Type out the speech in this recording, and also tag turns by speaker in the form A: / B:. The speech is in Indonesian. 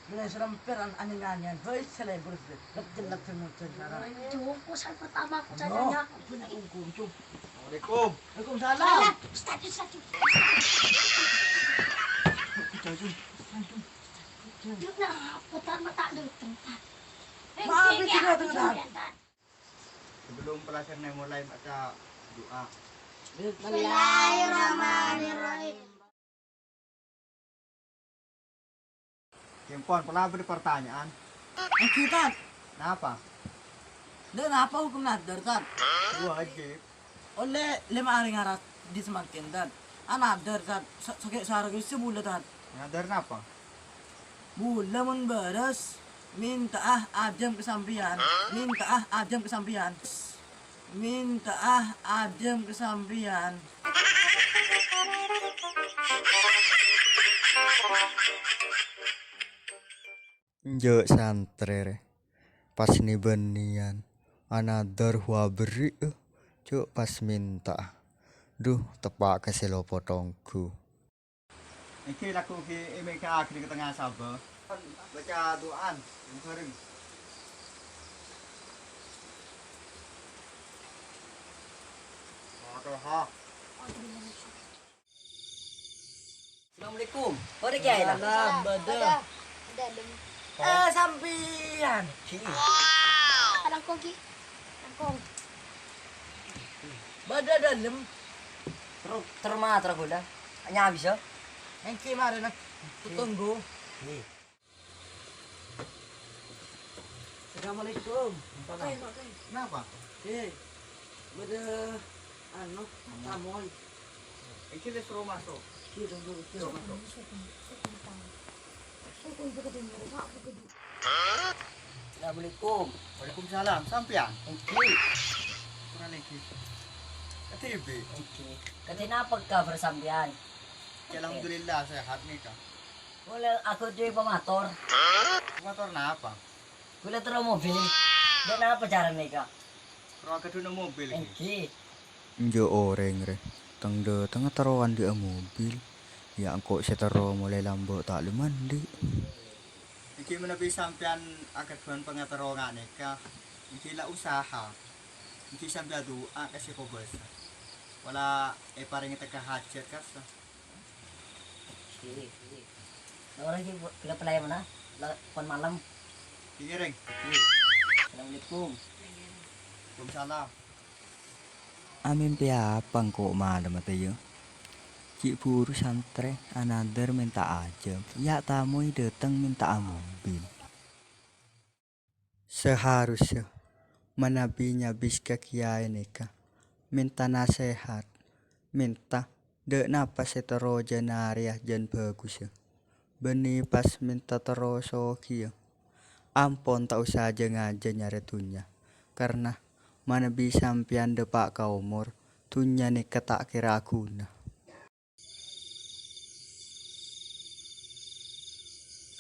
A: Mulai seramperan anyan-anyan. Hoy, selebros deh. Lep-jelek semua cara.
B: Joko saya pertama aku tanya.
A: Assalamualaikum.
B: Salah.
A: Waalaikumsalam.
B: Ustaz. Yuk nah, pertama tak ada tempat.
A: Maaf, tengah.
C: Sebelum pelajaran mulai baca doa.
B: Bismillahirrahmanirrahim.
C: Kempon, pernah beri pertanyaan.
A: Kita,
C: Kenapa?
A: dan apa hukum nadar kan?
C: Wajib.
A: Oleh 5 hari ngarat di semakin dan anadar kan. Sakit sarang itu bulan kan.
C: Ngadar apa?
A: Bulan memberes. Minta ajam kesampian. Minta ajam kesampian.
C: Njo santre pas ni benian anadar hua beri cuk pas minta duh tepak ke selo potongku iki laku ki emeka akhir ke tengah sabar baca doaan sering
D: Assalamualaikum. Oh, ada kiai lah.
A: Salam, beda.
B: Dalam.
A: Sampian.
B: Langkong ki. Langkong.
A: Bada dalam.
D: Terma teragoda. Hanya habis ya.
A: Yang kemarin nak tunggu. Assalamualaikum.
C: kenapa
A: Bada tamoy.
C: iki disuruh masuk
D: Assalamualaikum.
C: Waalaikumsalam sampean
D: Oke.
C: kurang lagi KTB
D: Katanya apa kabar sampean?
C: alhamdulillah sehat nih kak
D: Boleh aku jadi pemator.
C: motor apa
D: Boleh terus mobil. Dan apa cara nikah?
C: kurang kedua mobil
D: Oke.
C: njo oreng re tengah taruhan di mobil ya kok setero mulai lambok tak lu mandi iki menepi sampean agak buan pengaterongan nikah iki lah usaha iki sampean doa kasih kobes wala paring teka hajat kasa
D: Oke. Orang ini kita pelai mana? Pon malam.
C: iki reng
D: Assalamualaikum.
C: Waalaikumsalam amin piapang kok malam atayo Cik Buru santre another minta aja ya tamu datang minta mobil seharusnya menabinya bis ke kiai nikah minta nasihat minta dek napa setero janariah jan bagus ya beni pas minta terus kia ampun tak usah aja ngaja nyari tunya karena mana bisa sampian depak ka umur tunya nikah tak kira guna